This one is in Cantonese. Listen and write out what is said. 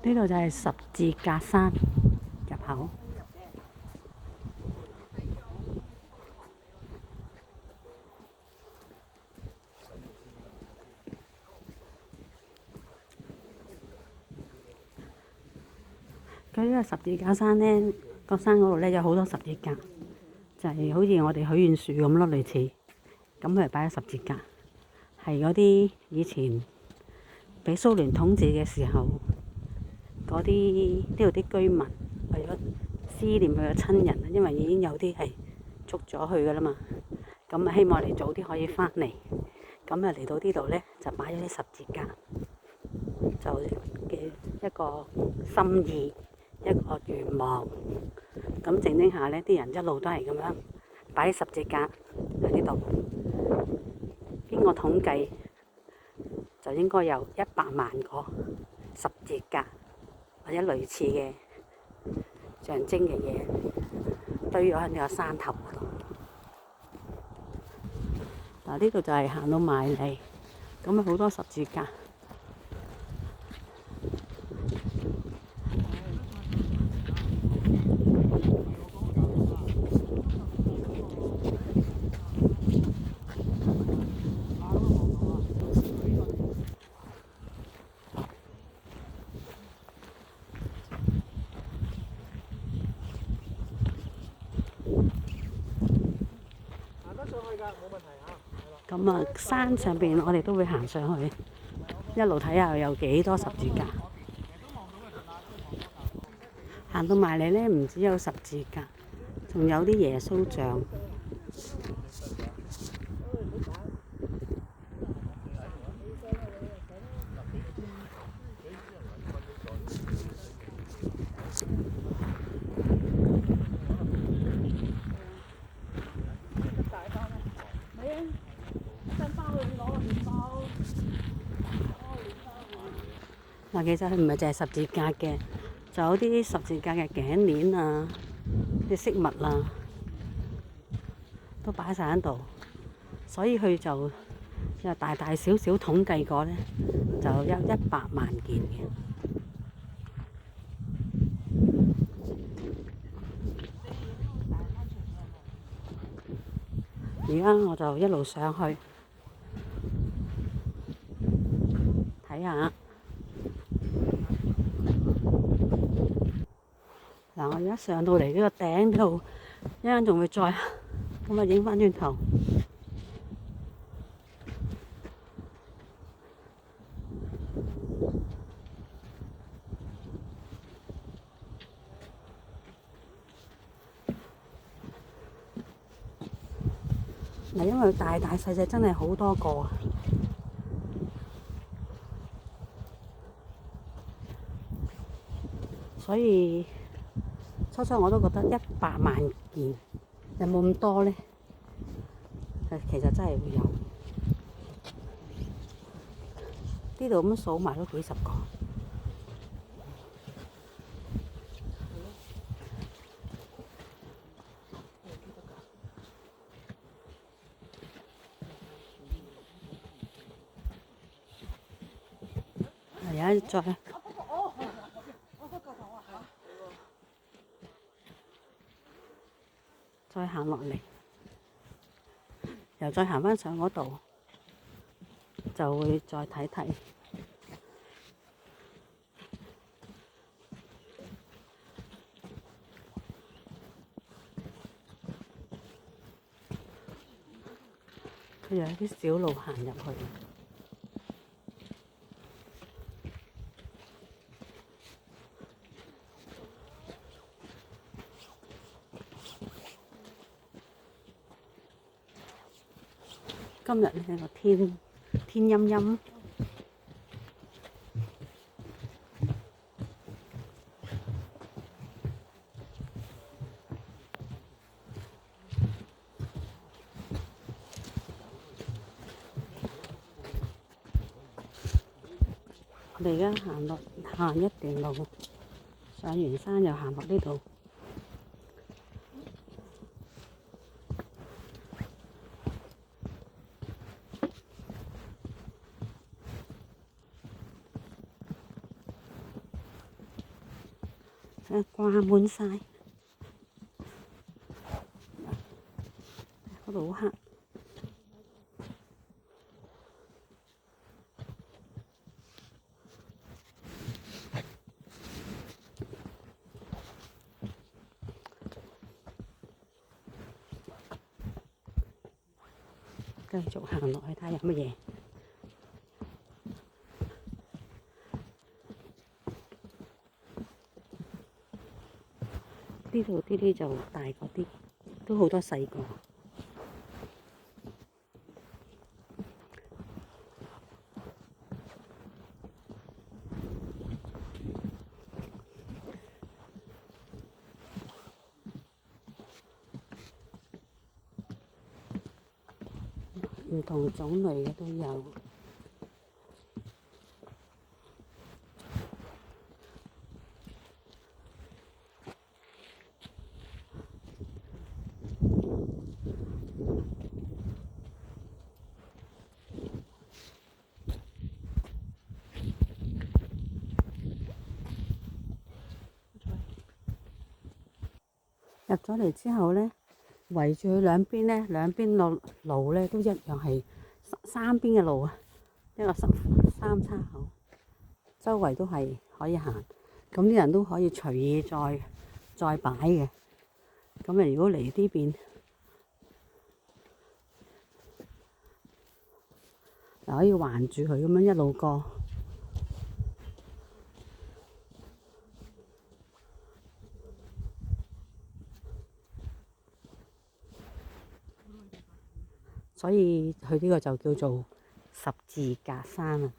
呢度就係十字架山入口。佢呢個十字架山呢，個山嗰度呢有好多十字架，就係好似我哋許願樹咁咯，類似。咁佢係擺咗十字架，係嗰啲以前俾蘇聯統治嘅時候，嗰啲呢度啲居民為咗思念佢嘅親人，因為已經有啲係捉咗去噶啦嘛，咁啊希望你早啲可以翻嚟，咁啊嚟到呢度呢，就擺咗啲十字架，就嘅一個心意，一個願望。咁靜靜下呢，啲人一路都係咁樣擺十字架喺呢度。經過統計，就應該有100萬個十字架或者類似嘅象徵嘅嘢堆咗喺呢個山頭嗰度。嗱，呢度就係行到埋嚟，咁啊好多十字架。咁啊，山上邊我哋都會行上去，一路睇下有幾多十字架。行到埋嚟呢，唔只有十字架，仲有啲耶穌像。嗱，其實佢唔係淨係十字架嘅，就有啲十字架嘅頸鏈啊、啲飾物啊，都擺晒喺度。所以佢就大大小小統計過呢，就有100萬件嘅。而家我就一路上去睇下。嗱，我而家上到嚟呢個頂度，一陣仲會再咁啊，影返轉頭。嗱，因為大大細細真係好多個啊，所以初初我都覺得100萬件有冇咁多呢？其實真係會有，呢度咁數埋都幾十個。而家再行落嚟，又再行返上嗰度，就會再睇睇。佢有啲小路行入去。今日呢個天陰陰，我哋而家行一段路，上完山又行落呢度。掛滿晒，嗰度好黑。繼續行落去睇下有乜嘢。呢度啲就大個啲，都好多細個。唔同種類嘅都有。入咗嚟之後咧，圍住佢兩邊咧，兩邊路咧都一樣係三邊嘅路啊，一個三叉口，周圍都係可以行。咁啲人都可以隨意再擺嘅。咁如果嚟呢邊，又可以環住佢咁樣一路過。所以佢呢個就叫做十字架山啊。